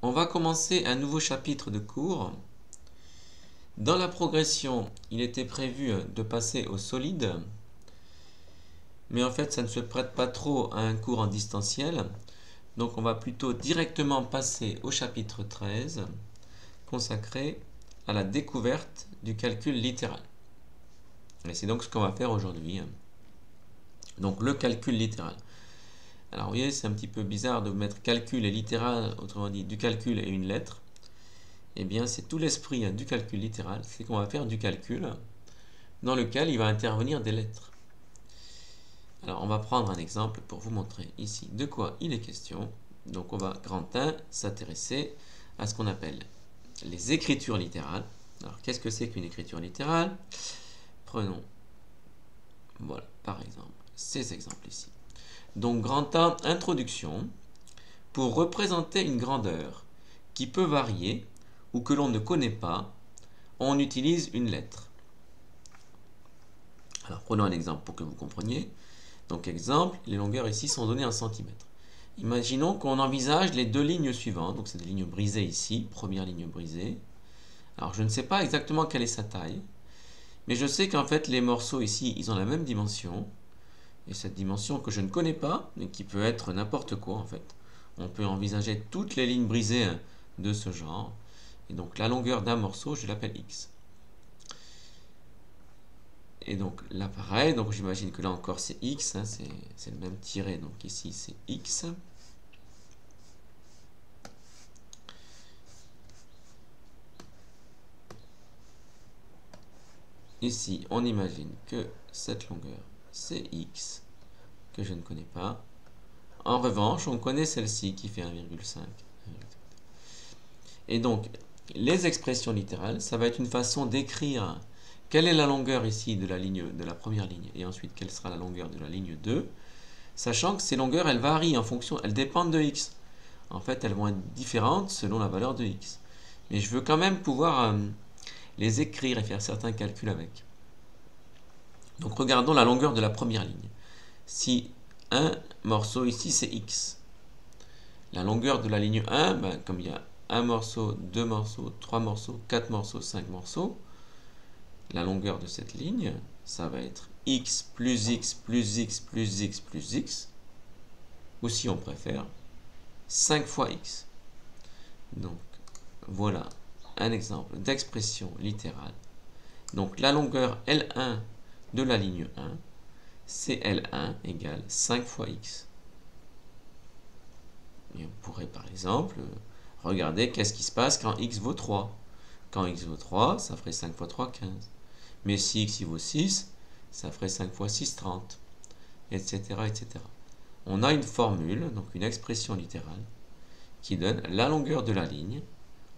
On va commencer un nouveau chapitre de cours. Dans la progression, il était prévu de passer au solide, mais en fait ça ne se prête pas trop à un cours en distanciel. Donc on va plutôt directement passer au chapitre 13, consacré à la découverte du calcul littéral. Et c'est donc ce qu'on va faire aujourd'hui. Donc le calcul littéral. Alors vous voyez, c'est un petit peu bizarre de mettre calcul et littéral, autrement dit du calcul et une lettre. Eh bien, c'est tout l'esprit du calcul littéral, c'est qu'on va faire du calcul dans lequel il va intervenir des lettres. Alors, on va prendre un exemple pour vous montrer ici de quoi il est question. Donc, on va, grand 1, s'intéresser à ce qu'on appelle les écritures littérales. Alors, qu'est-ce que c'est qu'une écriture littérale? Prenons, voilà, par exemple, ces exemples ici. Donc, grand A, introduction. Pour représenter une grandeur qui peut varier ou que l'on ne connaît pas, on utilise une lettre. Alors, prenons un exemple pour que vous compreniez. Donc, exemple, les longueurs ici sont données en centimètres. Imaginons qu'on envisage les deux lignes suivantes. Donc, c'est des lignes brisées ici, première ligne brisée. Alors, je ne sais pas exactement quelle est sa taille, mais je sais qu'en fait, les morceaux ici, ils ont la même dimension. Et cette dimension que je ne connais pas, mais qui peut être n'importe quoi en fait. On peut envisager toutes les lignes brisées de ce genre. Et donc, la longueur d'un morceau, je l'appelle x. Et donc là pareil, donc j'imagine que là encore c'est x, hein, c'est le même tiré, donc ici c'est x. Ici on imagine que cette longueur c'est x, que je ne connais pas. En revanche, on connaît celle-ci qui fait 1,5. Et donc les expressions littérales, ça va être une façon d'écrire quelle est la longueur ici de la première ligne, et ensuite quelle sera la longueur de la ligne 2, sachant que ces longueurs elles varient en fonction, elles dépendent de x. En fait, elles vont être différentes selon la valeur de x. Mais je veux quand même pouvoir les écrire et faire certains calculs avec. Donc regardons la longueur de la première ligne. Si un morceau ici c'est x, la longueur de la ligne 1, ben, comme il y a un morceau, deux morceaux, trois morceaux, quatre morceaux, cinq morceaux, la longueur de cette ligne, ça va être x plus x plus x plus x plus x, ou si on préfère, 5 fois x. Donc voilà un exemple d'expression littérale. Donc la longueur L1 de la ligne 1, c'est L1 égale 5 fois x. Et on pourrait par exemple regarder qu'est-ce qui se passe quand x vaut 3. Quand x vaut 3, ça ferait 5 fois 3, 15. Mais si x vaut 6, ça ferait 5 fois 6, 30, etc., etc. On a une formule, donc une expression littérale, qui donne la longueur de la ligne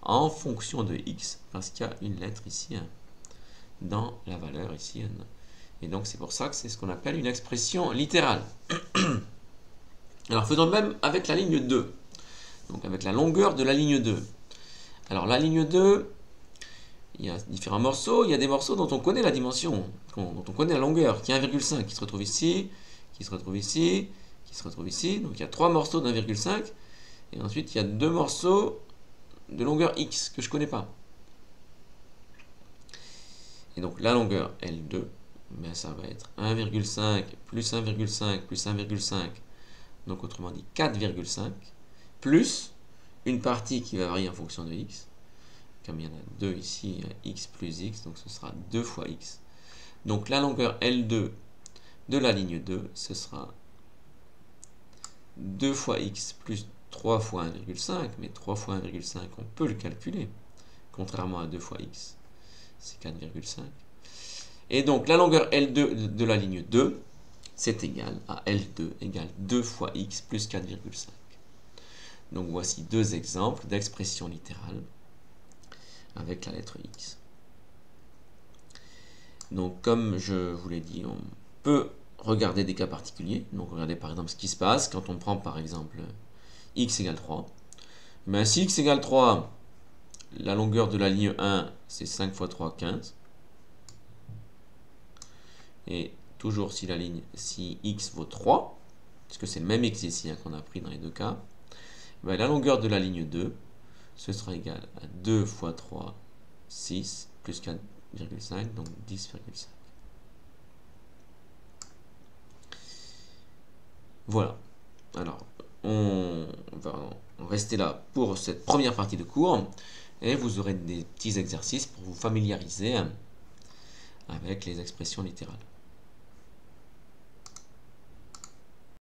en fonction de x, parce qu'il y a une lettre ici dans la valeur ici. Et donc c'est pour ça que c'est ce qu'on appelle une expression littérale. Alors faisons le même avec la ligne 2. Donc avec la longueur de la ligne 2. Alors la ligne 2, il y a différents morceaux. Il y a des morceaux dont on connaît la dimension, dont on connaît la longueur, qui est 1,5, qui se retrouve ici, qui se retrouve ici, qui se retrouve ici. Donc il y a 3 morceaux d'1,5. Et ensuite il y a 2 morceaux de longueur x que je ne connais pas. Et donc la longueur L2, ben, ça va être 1,5 plus 1,5 plus 1,5, donc autrement dit 4,5, plus une partie qui va varier en fonction de x. Comme il y en a 2 ici, x plus x, donc ce sera 2 fois x. Donc la longueur L2 de la ligne 2, ce sera 2 fois x plus 3 fois 1,5, mais 3 fois 1,5, on peut le calculer, contrairement à 2 fois x, c'est 4,5. Et donc la longueur L2 de la ligne 2, c'est égal à L2 égale 2 fois x plus 4,5. Donc voici deux exemples d'expression littérale avec la lettre x. Donc comme je vous l'ai dit, on peut regarder des cas particuliers. Donc regardez par exemple ce qui se passe quand on prend par exemple x égale 3. Mais si x égale 3, la longueur de la ligne 1, c'est 5 fois 3, 15. Et toujours si x vaut 3, puisque c'est le même x ici qu'on a pris dans les deux cas, ben, la longueur de la ligne 2, ce sera égal à 2 fois 3, 6, plus 4,5, donc 10,5. Voilà. Alors, on va rester là pour cette première partie de cours et vous aurez des petits exercices pour vous familiariser avec les expressions littérales.